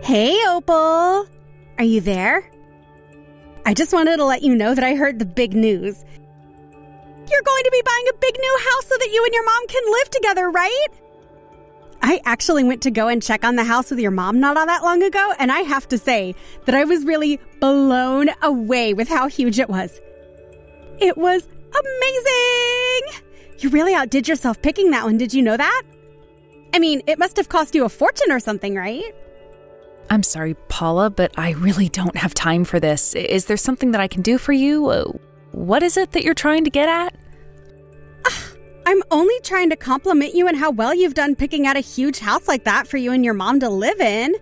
Hey, Opal. Are you there? I just wanted to let you know that I heard the big news. You're going to be buying a big new house so that you and your mom can live together, right? I actually went to go and check on the house with your mom not all that long ago, and I have to say that I was really blown away with how huge it was. It was amazing! You really outdid yourself picking that one, did you know that? I mean, it must have cost you a fortune or something, right? I'm sorry, Paula, but I really don't have time for this. Is there something that I can do for you? What is it that you're trying to get at? I'm only trying to compliment you on how well you've done picking out a huge house like that for you and your mom to live in.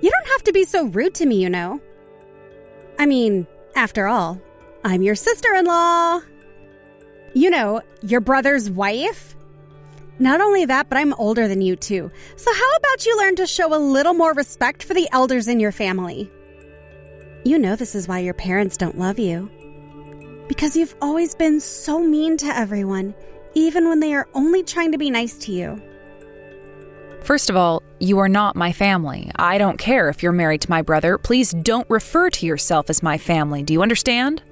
You don't have to be so rude to me, you know. I mean, after all, I'm your sister-in-law. You know, your brother's wife. Not only that, but I'm older than you too. So how about you learn to show a little more respect for the elders in your family? You know this is why your parents don't love you. Because you've always been so mean to everyone, even when they are only trying to be nice to you. First of all, you are not my family. I don't care if you're married to my brother. Please don't refer to yourself as my family. Do you understand?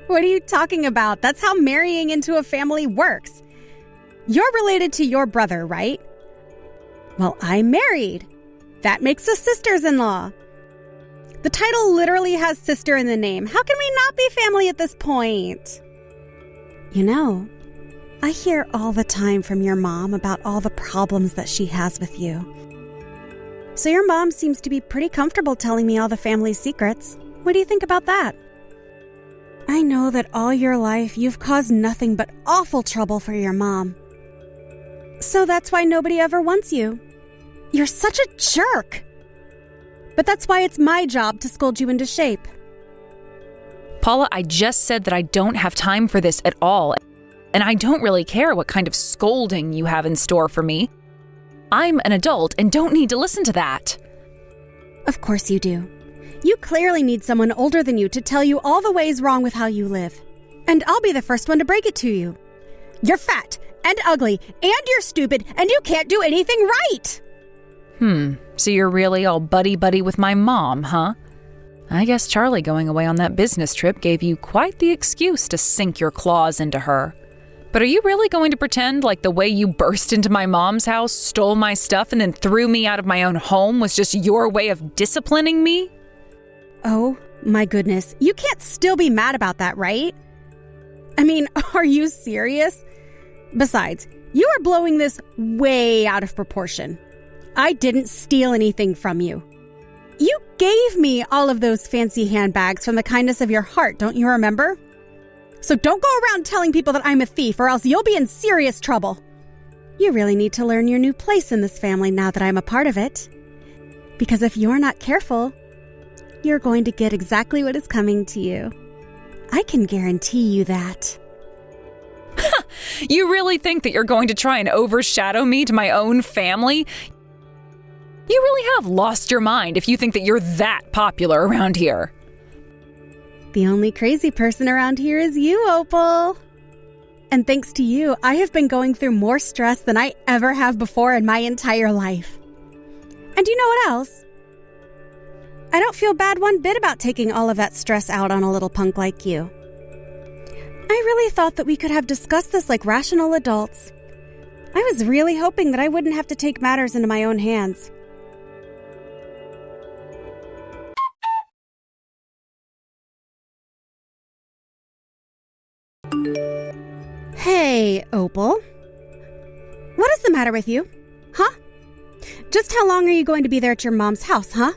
What are you talking about? That's how marrying into a family works. You're related to your brother, right? Well, I'm married. That makes us sisters-in-law. The title literally has sister in the name. How can we not be family at this point? You know, I hear all the time from your mom about all the problems that she has with you. So your mom seems to be pretty comfortable telling me all the family secrets. What do you think about that? I know that all your life you've caused nothing but awful trouble for your mom. So that's why nobody ever wants you. You're such a jerk. But that's why it's my job to scold you into shape. Paula, I just said that I don't have time for this at all. And I don't really care what kind of scolding you have in store for me. I'm an adult and don't need to listen to that. Of course you do. You clearly need someone older than you to tell you all the ways wrong with how you live. And I'll be the first one to break it to you. You're fat and ugly and you're stupid and you can't do anything right. So you're really all buddy-buddy with my mom, huh? I guess Charlie going away on that business trip gave you quite the excuse to sink your claws into her. But are you really going to pretend like the way you burst into my mom's house, stole my stuff, and then threw me out of my own home was just your way of disciplining me? Oh, my goodness. You can't still be mad about that, right? I mean, are you serious? Besides, you are blowing this way out of proportion. I didn't steal anything from you. You gave me all of those fancy handbags from the kindness of your heart, don't you remember? So don't go around telling people that I'm a thief or else you'll be in serious trouble. You really need to learn your new place in this family now that I'm a part of it. Because if you're not careful, you're going to get exactly what is coming to you. I can guarantee you that. You really think that you're going to try and overshadow me to my own family? You really have lost your mind if you think that you're that popular around here. The only crazy person around here is you, Opal. And thanks to you, I have been going through more stress than I ever have before in my entire life. And you know what else? I don't feel bad one bit about taking all of that stress out on a little punk like you. I really thought that we could have discussed this like rational adults. I was really hoping that I wouldn't have to take matters into my own hands. Hey, Opal. What is the matter with you? Huh? Just how long are you going to be there at your mom's house, huh?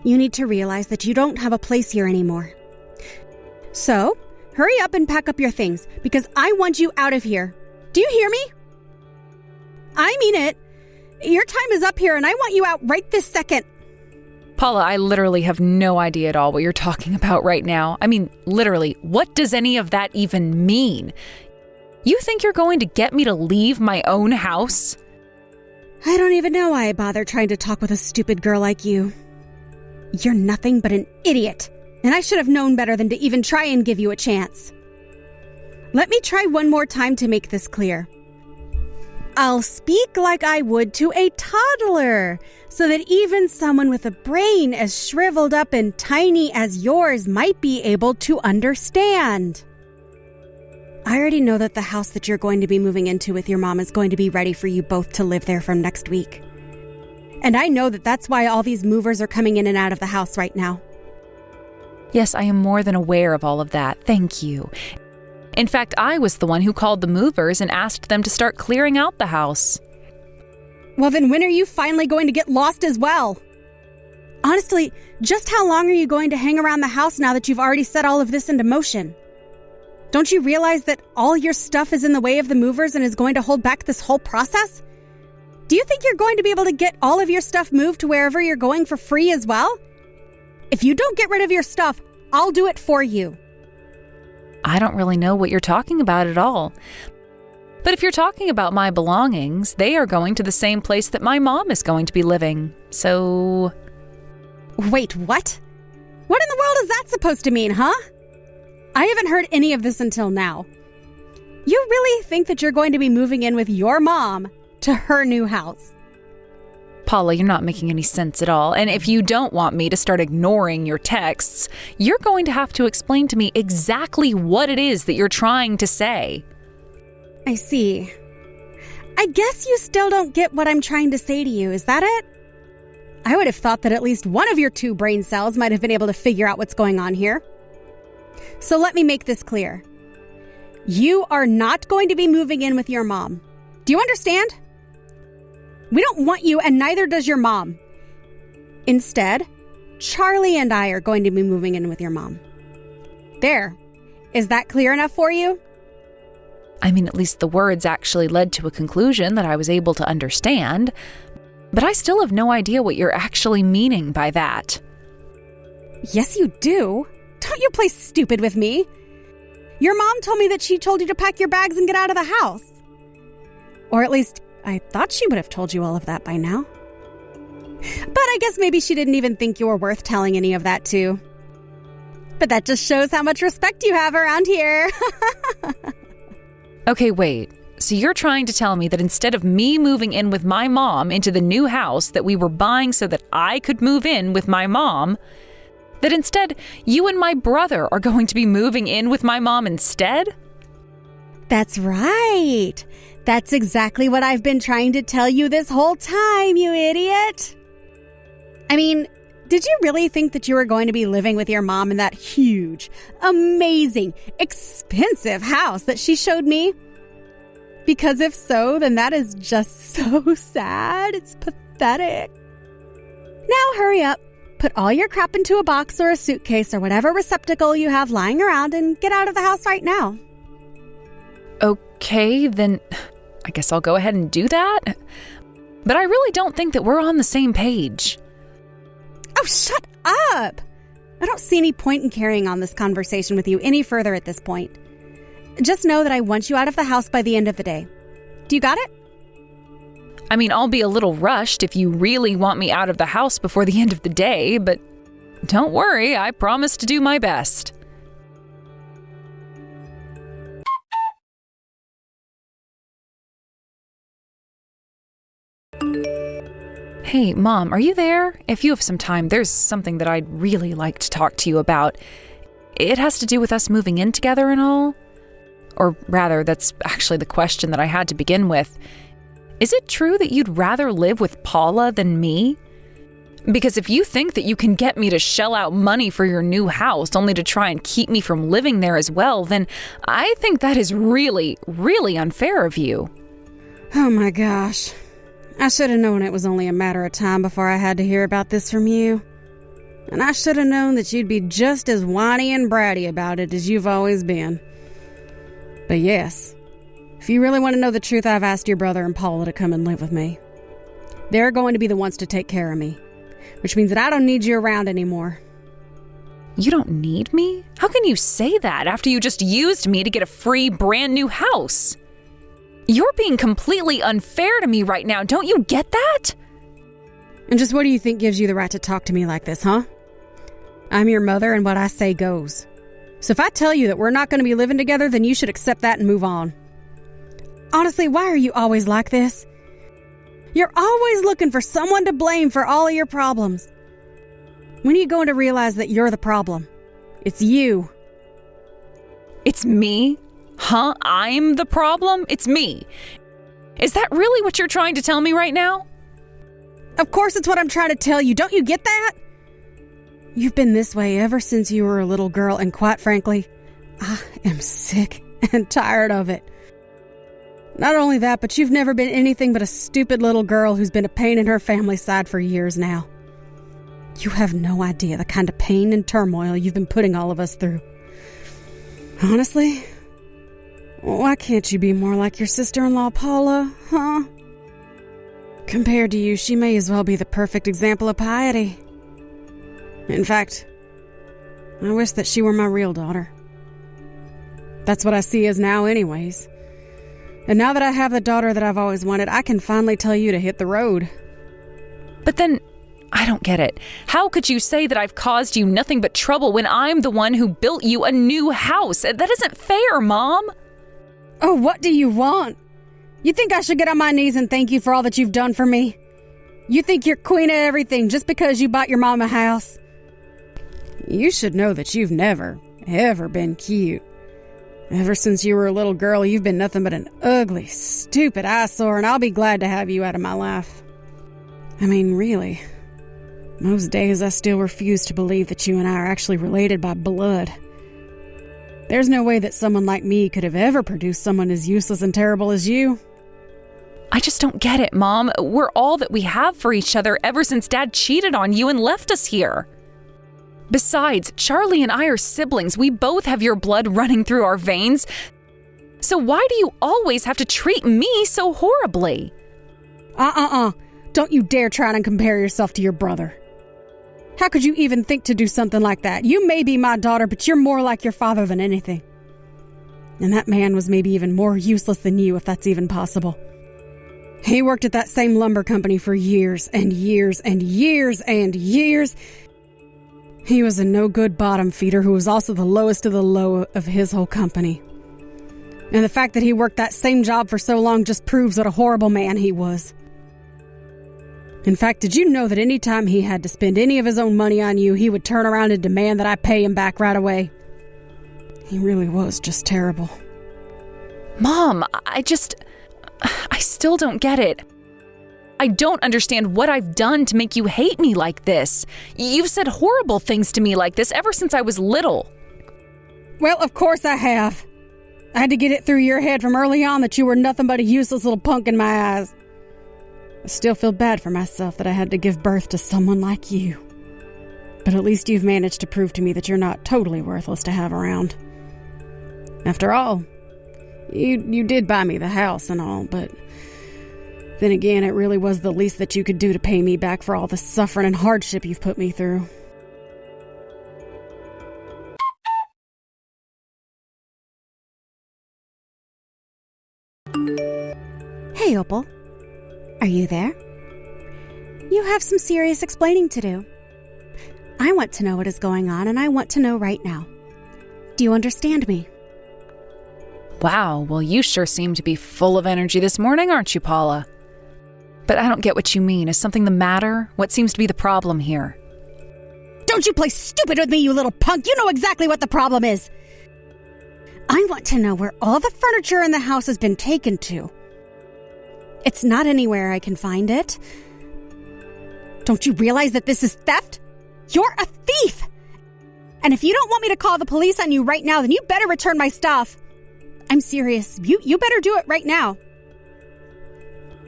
You need to realize that you don't have a place here anymore. So, hurry up and pack up your things, because I want you out of here. Do you hear me? I mean it. Your time is up here, and I want you out right this second. Paula, I literally have no idea at all what you're talking about right now. I mean, literally, what does any of that even mean? You think you're going to get me to leave my own house? I don't even know why I bother trying to talk with a stupid girl like you. You're nothing but an idiot, and I should have known better than to even try and give you a chance. Let me try one more time to make this clear. I'll speak like I would to a toddler, so that even someone with a brain as shriveled up and tiny as yours might be able to understand. I already know that the house that you're going to be moving into with your mom is going to be ready for you both to live there from next week. And I know that that's why all these movers are coming in and out of the house right now. Yes, I am more than aware of all of that. Thank you. In fact, I was the one who called the movers and asked them to start clearing out the house. Well, then when are you finally going to get lost as well? Honestly, just how long are you going to hang around the house now that you've already set all of this into motion? Don't you realize that all your stuff is in the way of the movers and is going to hold back this whole process? Do you think you're going to be able to get all of your stuff moved to wherever you're going for free as well? If you don't get rid of your stuff, I'll do it for you. I don't really know what you're talking about at all. But if you're talking about my belongings, they are going to the same place that my mom is going to be living. So... Wait, what? What in the world is that supposed to mean, huh? I haven't heard any of this until now. You really think that you're going to be moving in with your mom to her new house? Paula, you're not making any sense at all. And if you don't want me to start ignoring your texts, you're going to have to explain to me exactly what it is that you're trying to say. I see. I guess you still don't get what I'm trying to say to you, is that it? I would have thought that at least one of your 2 brain cells might have been able to figure out what's going on here. So let me make this clear. You are not going to be moving in with your mom. Do you understand? We don't want you, and neither does your mom. Instead, Charlie and I are going to be moving in with your mom. There. Is that clear enough for you? I mean, at least the words actually led to a conclusion that I was able to understand, but I still have no idea what you're actually meaning by that. Yes, you do. Don't you play stupid with me. Your mom told me that she told you to pack your bags and get out of the house. Or at least, I thought she would have told you all of that by now. But I guess maybe she didn't even think you were worth telling any of that to. But that just shows how much respect you have around here. Okay, wait. So you're trying to tell me that instead of me moving in with my mom into the new house that we were buying so that I could move in with my mom, that instead you and my brother are going to be moving in with my mom instead? That's right. That's exactly what I've been trying to tell you this whole time, you idiot. I mean, did you really think that you were going to be living with your mom in that huge, amazing, expensive house that she showed me? Because if so, then that is just so sad. It's pathetic. Now hurry up. Put all your crap into a box or a suitcase or whatever receptacle you have lying around and get out of the house right now. Okay, then I guess I'll go ahead and do that. But I really don't think that we're on the same page. Oh, shut up! I don't see any point in carrying on this conversation with you any further at this point. Just know that I want you out of the house by the end of the day. Do you got it? I mean, I'll be a little rushed if you really want me out of the house before the end of the day, but don't worry, I promise to do my best. Hey, Mom, are you there? If you have some time, there's something that I'd really like to talk to you about. It has to do with us moving in together and all. Or rather, that's actually the question that I had to begin with. Is it true that you'd rather live with Paula than me? Because if you think that you can get me to shell out money for your new house only to try and keep me from living there as well, then I think that is really, really unfair of you. Oh my gosh. I should have known it was only a matter of time before I had to hear about this from you. And I should have known that you'd be just as whiny and bratty about it as you've always been. But yes, if you really want to know the truth, I've asked your brother and Paula to come and live with me. They're going to be the ones to take care of me, which means that I don't need you around anymore. You don't need me? How can you say that after you just used me to get a free brand new house? You're being completely unfair to me right now, don't you get that? And just what do you think gives you the right to talk to me like this, huh? I'm your mother and what I say goes. So if I tell you that we're not going to be living together, then you should accept that and move on. Honestly, why are you always like this? You're always looking for someone to blame for all of your problems. When are you going to realize that you're the problem? It's you. It's me? Huh? I'm the problem? It's me. Is that really what you're trying to tell me right now? Of course it's what I'm trying to tell you. Don't you get that? You've been this way ever since you were a little girl, and quite frankly, I am sick and tired of it. Not only that, but you've never been anything but a stupid little girl who's been a pain in her family's side for years now. You have no idea the kind of pain and turmoil you've been putting all of us through. Honestly, why can't you be more like your sister-in-law, Paula, huh? Compared to you, she may as well be the perfect example of piety. In fact, I wish that she were my real daughter. That's what I see as now anyways. And now that I have the daughter that I've always wanted, I can finally tell you to hit the road. But then, I don't get it. How could you say that I've caused you nothing but trouble when I'm the one who built you a new house? That isn't fair, Mom. Oh, what do you want? You think I should get on my knees and thank you for all that you've done for me? You think you're queen of everything just because you bought your mom a house? You should know that you've never, ever been cute. Ever since you were a little girl, you've been nothing but an ugly, stupid eyesore, and I'll be glad to have you out of my life. I mean, really, most days I still refuse to believe that you and I are actually related by blood. There's no way that someone like me could have ever produced someone as useless and terrible as you. I just don't get it, Mom. We're all that we have for each other ever since Dad cheated on you and left us here. Besides, Charlie and I are siblings. We both have your blood running through our veins. So why do you always have to treat me so horribly? Don't you dare try and compare yourself to your brother. How could you even think to do something like that? You may be my daughter, but you're more like your father than anything. And that man was maybe even more useless than you, if that's even possible. He worked at that same lumber company for years and years and years and years. He was a no-good bottom feeder who was also the lowest of the low of his whole company. And the fact that he worked that same job for so long just proves what a horrible man he was. In fact, did you know that any time he had to spend any of his own money on you, he would turn around and demand that I pay him back right away? He really was just terrible. Mom, I still don't get it. I don't understand what I've done to make you hate me like this. You've said horrible things to me like this ever since I was little. Well, of course I have. I had to get it through your head from early on that you were nothing but a useless little punk in my eyes. I still feel bad for myself that I had to give birth to someone like you. But at least you've managed to prove to me that you're not totally worthless to have around. After all, you did buy me the house and all, but then again, it really was the least that you could do to pay me back for all the suffering and hardship you've put me through. Hey, Opal. Are you there? You have some serious explaining to do. I want to know what is going on, and I want to know right now. Do you understand me? Wow, well, you sure seem to be full of energy this morning, aren't you, Paula? But I don't get what you mean. Is something the matter? What seems to be the problem here? Don't you play stupid with me, you little punk! You know exactly what the problem is! I want to know where all the furniture in the house has been taken to. It's not anywhere I can find it. Don't you realize that this is theft? You're a thief! And if you don't want me to call the police on you right now, then you better return my stuff. I'm serious. You better do it right now.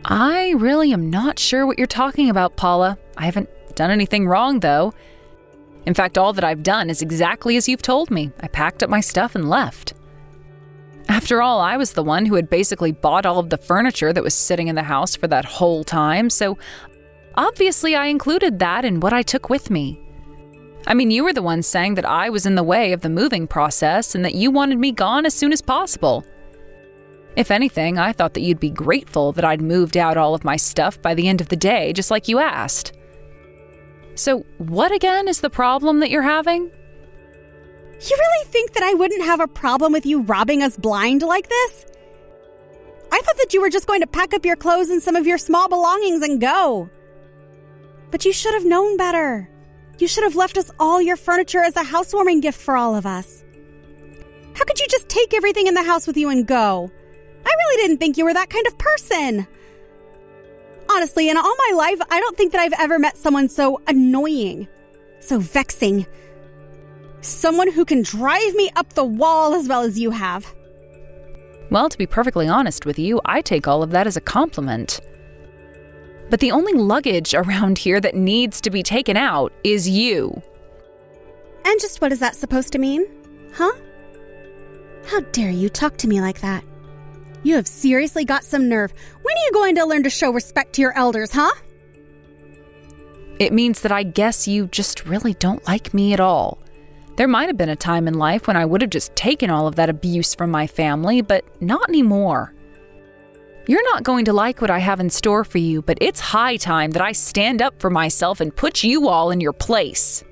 I really am not sure what you're talking about, Paula. I haven't done anything wrong, though. In fact, all that I've done is exactly as you've told me. I packed up my stuff and left. After all, I was the one who had basically bought all of the furniture that was sitting in the house for that whole time, so obviously I included that in what I took with me. I mean, you were the one saying that I was in the way of the moving process and that you wanted me gone as soon as possible. If anything, I thought that you'd be grateful that I'd moved out all of my stuff by the end of the day, just like you asked. So, what again is the problem that you're having? You really think that I wouldn't have a problem with you robbing us blind like this? I thought that you were just going to pack up your clothes and some of your small belongings and go. But you should have known better. You should have left us all your furniture as a housewarming gift for all of us. How could you just take everything in the house with you and go? I really didn't think you were that kind of person. Honestly, in all my life, I don't think that I've ever met someone so annoying, so vexing. Someone who can drive me up the wall as well as you have. Well, to be perfectly honest with you, I take all of that as a compliment. But the only luggage around here that needs to be taken out is you. And just what is that supposed to mean? Huh? How dare you talk to me like that? You have seriously got some nerve. When are you going to learn to show respect to your elders, huh? It means that I guess you just really don't like me at all. There might have been a time in life when I would have just taken all of that abuse from my family, but not anymore. You're not going to like what I have in store for you, but it's high time that I stand up for myself and put you all in your place.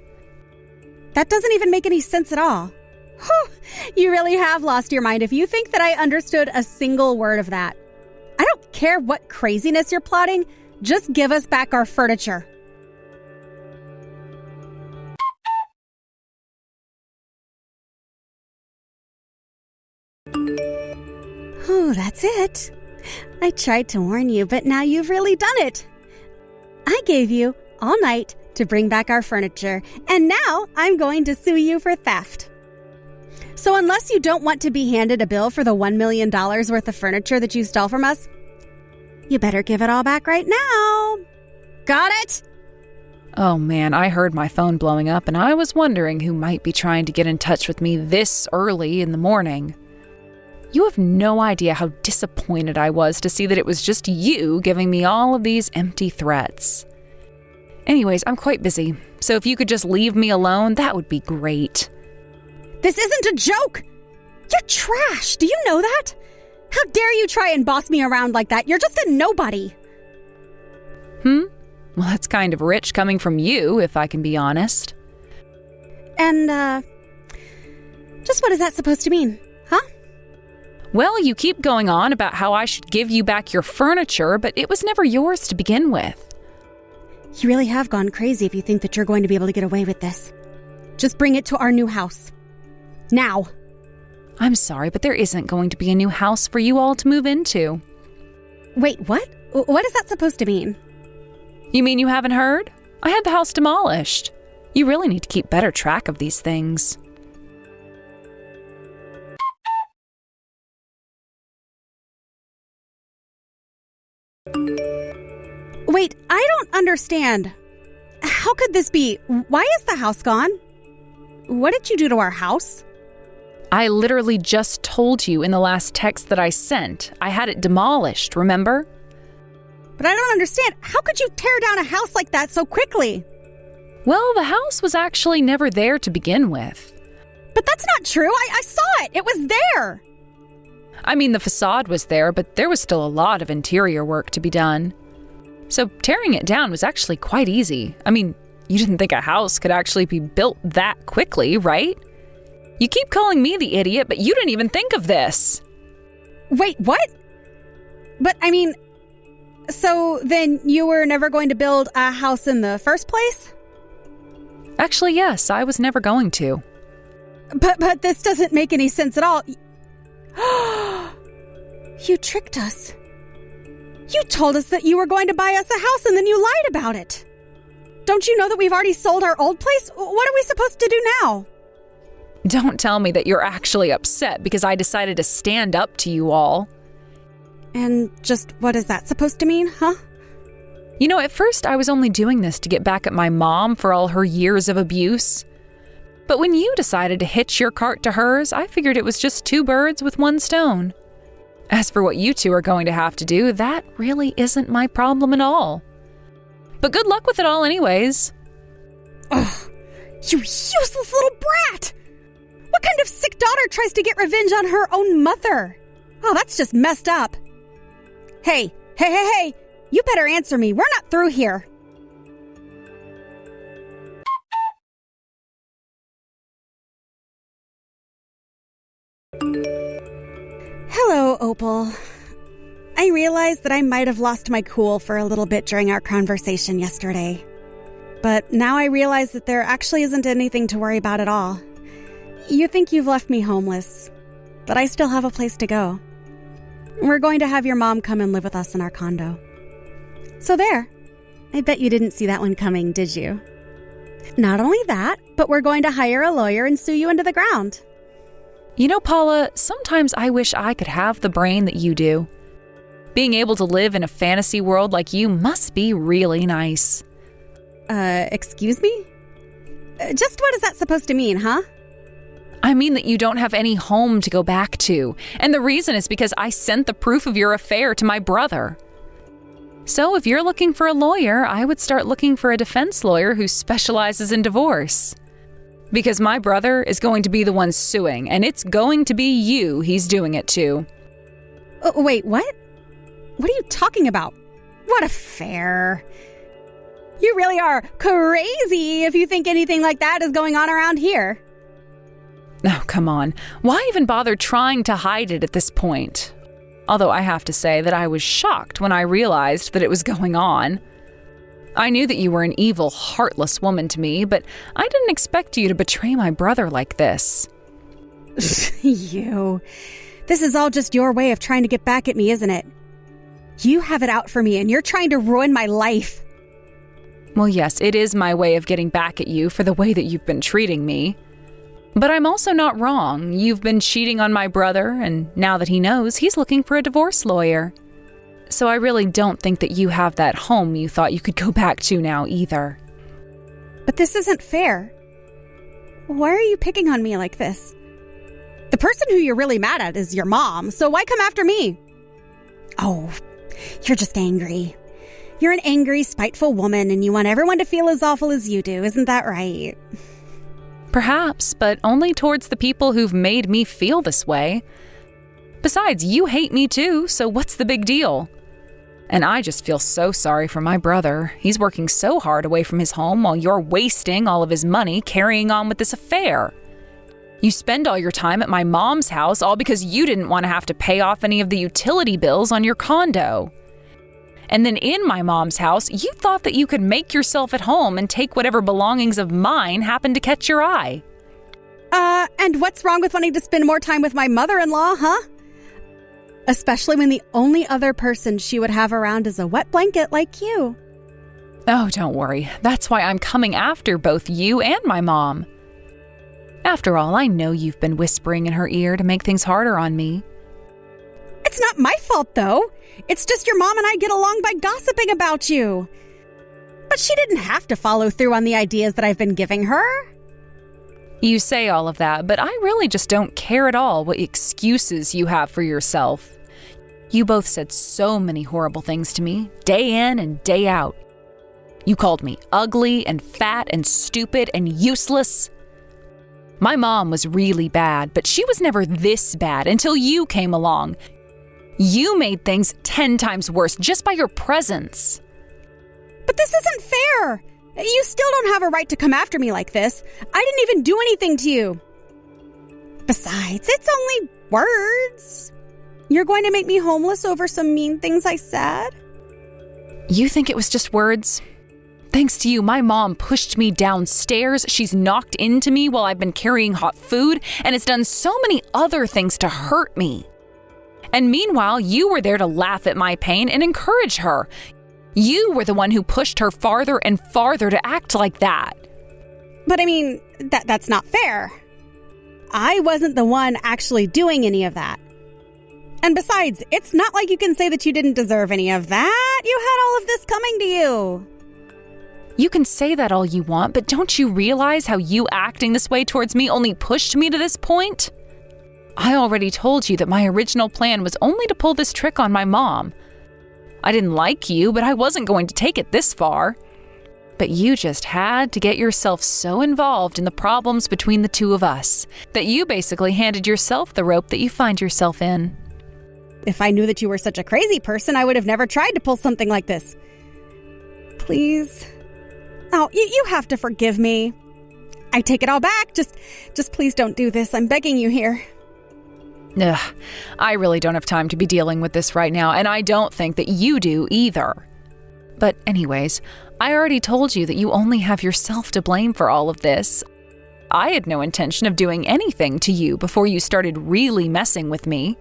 That doesn't even make any sense at all. Whew, you really have lost your mind if you think that I understood a single word of that. I don't care what craziness you're plotting, just give us back our furniture. Oh, that's it. I tried to warn you, but now you've really done it. I gave you all night to bring back our furniture, and now I'm going to sue you for theft. So unless you don't want to be handed a bill for the $1 million worth of furniture that you stole from us, you better give it all back right now. Got it? Oh man, I heard my phone blowing up and I was wondering who might be trying to get in touch with me this early in the morning. You have no idea how disappointed I was to see that it was just you giving me all of these empty threats. Anyways, I'm quite busy, so if you could just leave me alone, that would be great. This isn't a joke! You're trash! Do you know that? How dare you try and boss me around like that? You're just a nobody! Well, that's kind of rich coming from you, if I can be honest. And, just what is that supposed to mean, huh? Well, you keep going on about how I should give you back your furniture, but it was never yours to begin with. You really have gone crazy if you think that you're going to be able to get away with this. Just bring it to our new house. Now. I'm sorry, but there isn't going to be a new house for you all to move into. Wait, what? What is that supposed to mean? You mean you haven't heard? I had the house demolished. You really need to keep better track of these things. Wait, I don't understand. How could this be? Why is the house gone? What did you do to our house? I literally just told you in the last text that I sent. I had it demolished, remember? But I don't understand. How could you tear down a house like that so quickly? Well, the house was actually never there to begin with. But that's not true. I saw it. It was there. I mean, the facade was there, but there was still a lot of interior work to be done. So tearing it down was actually quite easy. I mean, you didn't think a house could actually be built that quickly, right? You keep calling me the idiot, but you didn't even think of this. Wait, what? But, I mean, so then you were never going to build a house in the first place? Actually, yes, I was never going to. But this doesn't make any sense at all. You tricked us. You told us that you were going to buy us a house and then you lied about it. Don't you know that we've already sold our old place? What are we supposed to do now? Don't tell me that you're actually upset because I decided to stand up to you all. And just what is that supposed to mean, huh? You know, at first I was only doing this to get back at my mom for all her years of abuse. But when you decided to hitch your cart to hers, I figured it was just two birds with one stone. As for what you two are going to have to do, that really isn't my problem at all. But good luck with it all anyways. Ugh, you useless little brat! What kind of sick daughter tries to get revenge on her own mother? Oh, that's just messed up. Hey, you better answer me. We're not through here. Hello, Opal. I realized that I might have lost my cool for a little bit during our conversation yesterday. But now I realize that there actually isn't anything to worry about at all. You think you've left me homeless, but I still have a place to go. We're going to have your mom come and live with us in our condo. So there. I bet you didn't see that one coming, did you? Not only that, but we're going to hire a lawyer and sue you into the ground. You know, Paula, sometimes I wish I could have the brain that you do. Being able to live in a fantasy world like you must be really nice. Excuse me? Just what is that supposed to mean, huh? I mean that you don't have any home to go back to, and the reason is because I sent the proof of your affair to my brother. So if you're looking for a lawyer, I would start looking for a defense lawyer who specializes in divorce. Because my brother is going to be the one suing, and it's going to be you he's doing it to. Wait, what? What are you talking about? What affair? You really are crazy if you think anything like that is going on around here. Oh, come on. Why even bother trying to hide it at this point? Although I have to say that I was shocked when I realized that it was going on. I knew that you were an evil, heartless woman to me, but I didn't expect you to betray my brother like this. You. This is all just your way of trying to get back at me, isn't it? You have it out for me, and you're trying to ruin my life. Well, yes, it is my way of getting back at you for the way that you've been treating me. But I'm also not wrong. You've been cheating on my brother, and now that he knows, he's looking for a divorce lawyer. So I really don't think that you have that home you thought you could go back to now either. But this isn't fair. Why are you picking on me like this? The person who you're really mad at is your mom, so why come after me? Oh, you're just angry. You're an angry, spiteful woman, and you want everyone to feel as awful as you do, isn't that right? Perhaps, but only towards the people who've made me feel this way. Besides, you hate me too, so what's the big deal? And I just feel so sorry for my brother. He's working so hard away from his home while you're wasting all of his money carrying on with this affair. You spend all your time at my mom's house all because you didn't want to have to pay off any of the utility bills on your condo. And then in my mom's house, you thought that you could make yourself at home and take whatever belongings of mine happened to catch your eye. And what's wrong with wanting to spend more time with my mother-in-law, huh? Especially when the only other person she would have around is a wet blanket like you. Oh, don't worry. That's why I'm coming after both you and my mom. After all, I know you've been whispering in her ear to make things harder on me. It's not my fault, though. It's just your mom and I get along by gossiping about you. But she didn't have to follow through on the ideas that I've been giving her. You say all of that, but I really just don't care at all what excuses you have for yourself. You both said so many horrible things to me, day in and day out. You called me ugly and fat and stupid and useless. My mom was really bad, but she was never this bad until you came along. You made things 10 times worse just by your presence. But this isn't fair. You still don't have a right to come after me like this. I didn't even do anything to you. Besides, it's only words. You're going to make me homeless over some mean things I said? You think it was just words? Thanks to you, my mom pushed me downstairs. She's knocked into me while I've been carrying hot food, and has done so many other things to hurt me. And meanwhile, you were there to laugh at my pain and encourage her. You were the one who pushed her farther and farther to act like that. But I mean, that's not fair. I wasn't the one actually doing any of that. And besides, it's not like you can say that you didn't deserve any of that. You had all of this coming to you. You can say that all you want, but don't you realize how you acting this way towards me only pushed me to this point? I already told you that my original plan was only to pull this trick on my mom. I didn't like you, but I wasn't going to take it this far. But you just had to get yourself so involved in the problems between the two of us that you basically handed yourself the rope that you find yourself in. If I knew that you were such a crazy person, I would have never tried to pull something like this. Please. Oh, you have to forgive me. I take it all back. Just please don't do this. I'm begging you here. Ugh, I really don't have time to be dealing with this right now, and I don't think that you do either. But anyways, I already told you that you only have yourself to blame for all of this. I had no intention of doing anything to you before you started really messing with me.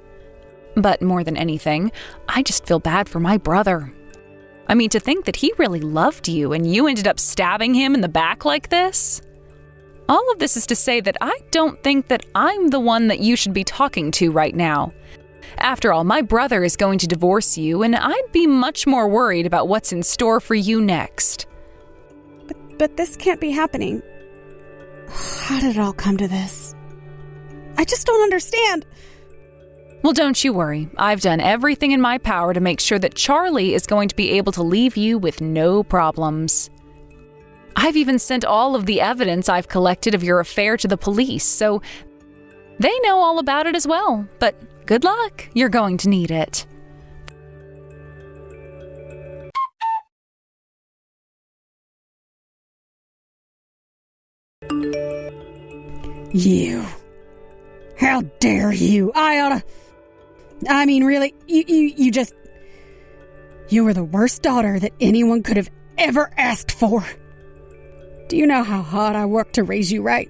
But more than anything, I just feel bad for my brother. I mean, to think that he really loved you and you ended up stabbing him in the back like this? All of this is to say that I don't think that I'm the one that you should be talking to right now. After all, my brother is going to divorce you, and I'd be much more worried about what's in store for you next. But this can't be happening. How did it all come to this? I just don't understand. Well, don't you worry. I've done everything in my power to make sure that Charlie is going to be able to leave you with no problems. I've even sent all of the evidence I've collected of your affair to the police, so they know all about it as well. But good luck. You're going to need it. You. How dare you? Really, you were the worst daughter that anyone could have ever asked for. Do you know how hard I worked to raise you right?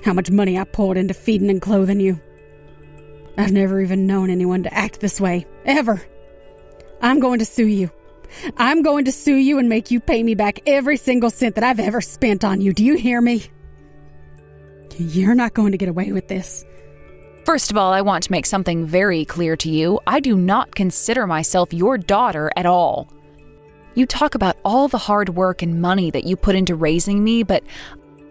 How much money I poured into feeding and clothing you? I've never even known anyone to act this way, ever. I'm going to sue you. I'm going to sue you and make you pay me back every single cent that I've ever spent on you. Do you hear me? You're not going to get away with this. First of all, I want to make something very clear to you. I do not consider myself your daughter at all. You talk about all the hard work and money that you put into raising me, but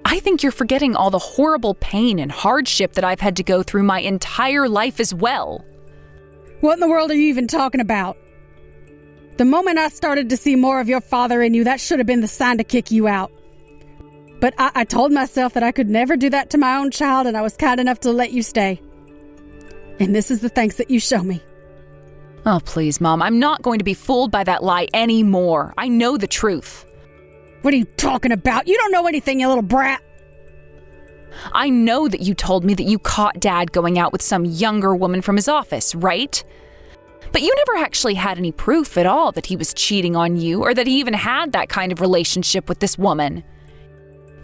I think you're forgetting all the horrible pain and hardship that I've had to go through my entire life as well. What in the world are you even talking about? The moment I started to see more of your father in you, that should have been the sign to kick you out. But I told myself that I could never do that to my own child, and I was kind enough to let you stay. And this is the thanks that you show me. Oh, please, Mom. I'm not going to be fooled by that lie anymore. I know the truth. What are you talking about? You don't know anything, you little brat. I know that you told me that you caught Dad going out with some younger woman from his office, right? But you never actually had any proof at all that he was cheating on you or that he even had that kind of relationship with this woman.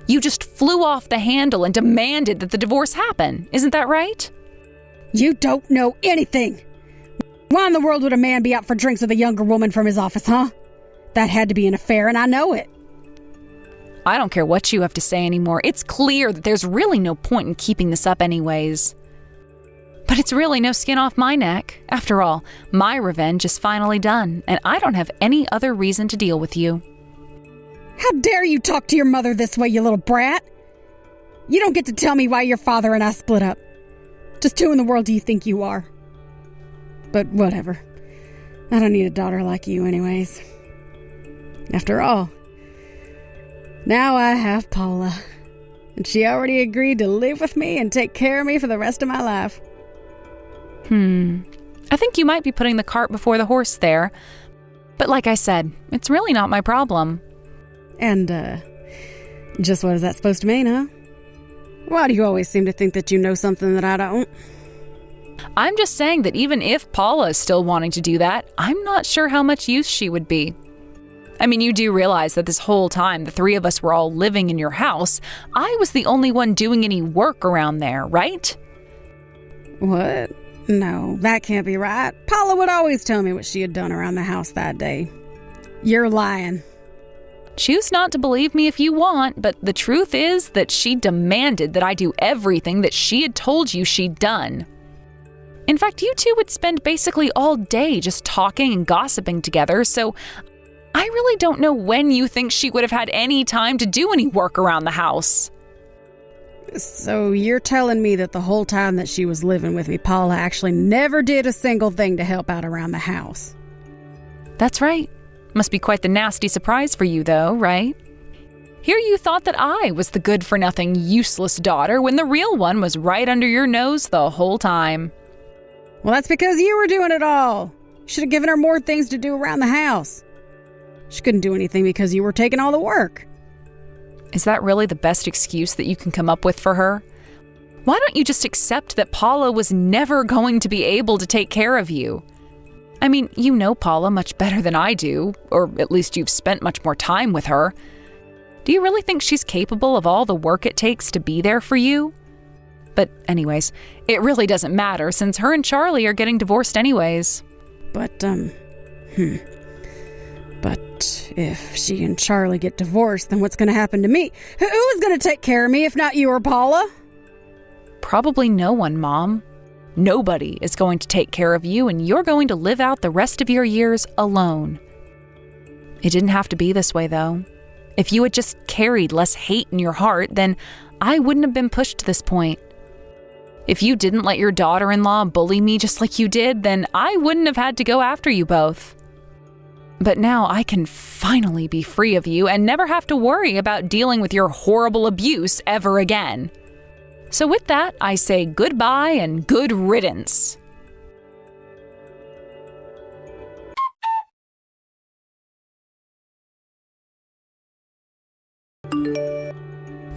You just flew off the handle and demanded that the divorce happen. Isn't that right? You don't know anything. Why in the world would a man be out for drinks with a younger woman from his office, huh? That had to be an affair, and I know it. I don't care what you have to say anymore. It's clear that there's really no point in keeping this up anyways. But it's really no skin off my neck. After all, my revenge is finally done, and I don't have any other reason to deal with you. How dare you talk to your mother this way, you little brat? You don't get to tell me why your father and I split up. Just who in the world do you think you are? But whatever. I don't need a daughter like you anyways. After all, now I have Paula. And she already agreed to live with me and take care of me for the rest of my life. I think you might be putting the cart before the horse there. But like I said, it's really not my problem. And, just what is that supposed to mean, huh? Why do you always seem to think that you know something that I don't? I'm just saying that even if Paula is still wanting to do that, I'm not sure how much use she would be. I mean, you do realize that this whole time the three of us were all living in your house, I was the only one doing any work around there, right? What? No, that can't be right. Paula would always tell me what she had done around the house that day. You're lying. Choose not to believe me if you want, but the truth is that she demanded that I do everything that she had told you she'd done. In fact, you two would spend basically all day just talking and gossiping together, so I really don't know when you think she would have had any time to do any work around the house. So you're telling me that the whole time that she was living with me, Paula actually never did a single thing to help out around the house? That's right. Must be quite the nasty surprise for you, though, right? Here you thought that I was the good-for-nothing, useless daughter when the real one was right under your nose the whole time. Well, that's because you were doing it all. You should have given her more things to do around the house. She couldn't do anything because you were taking all the work. Is that really the best excuse that you can come up with for her? Why don't you just accept that Paula was never going to be able to take care of you? I mean, you know Paula much better than I do, or at least you've spent much more time with her. Do you really think she's capable of all the work it takes to be there for you? But anyways, it really doesn't matter since her and Charlie are getting divorced anyways. But if she and Charlie get divorced, then what's going to happen to me? Who is going to take care of me if not you or Paula? Probably no one, Mom. Nobody is going to take care of you, and you're going to live out the rest of your years alone. It didn't have to be this way, though. If you had just carried less hate in your heart, then I wouldn't have been pushed to this point. If you didn't let your daughter-in-law bully me just like you did, then I wouldn't have had to go after you both. But now I can finally be free of you and never have to worry about dealing with your horrible abuse ever again. So with that, I say goodbye and good riddance.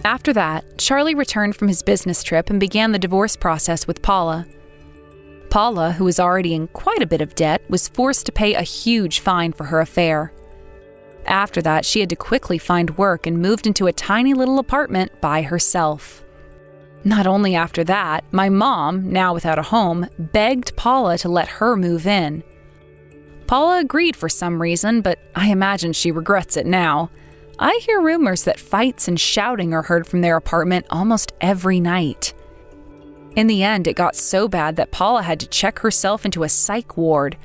After that, Charlie returned from his business trip and began the divorce process with Paula. Paula, who was already in quite a bit of debt, was forced to pay a huge fine for her affair. After that, she had to quickly find work and moved into a tiny little apartment by herself. Not only after that, my mom, now without a home, begged Paula to let her move in. Paula agreed for some reason, but I imagine she regrets it now. I hear rumors that fights and shouting are heard from their apartment almost every night. In the end, it got so bad that Paula had to check herself into a psych ward.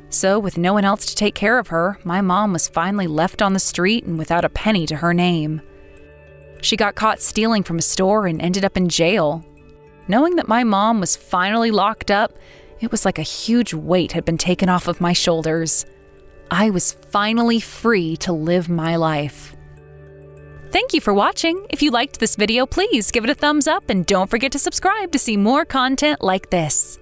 So, with no one else to take care of her, my mom was finally left on the street and without a penny to her name. She got caught stealing from a store and ended up in jail. Knowing that my mom was finally locked up, it was like a huge weight had been taken off of my shoulders. I was finally free to live my life. Thank you for watching. If you liked this video, please give it a thumbs up and don't forget to subscribe to see more content like this.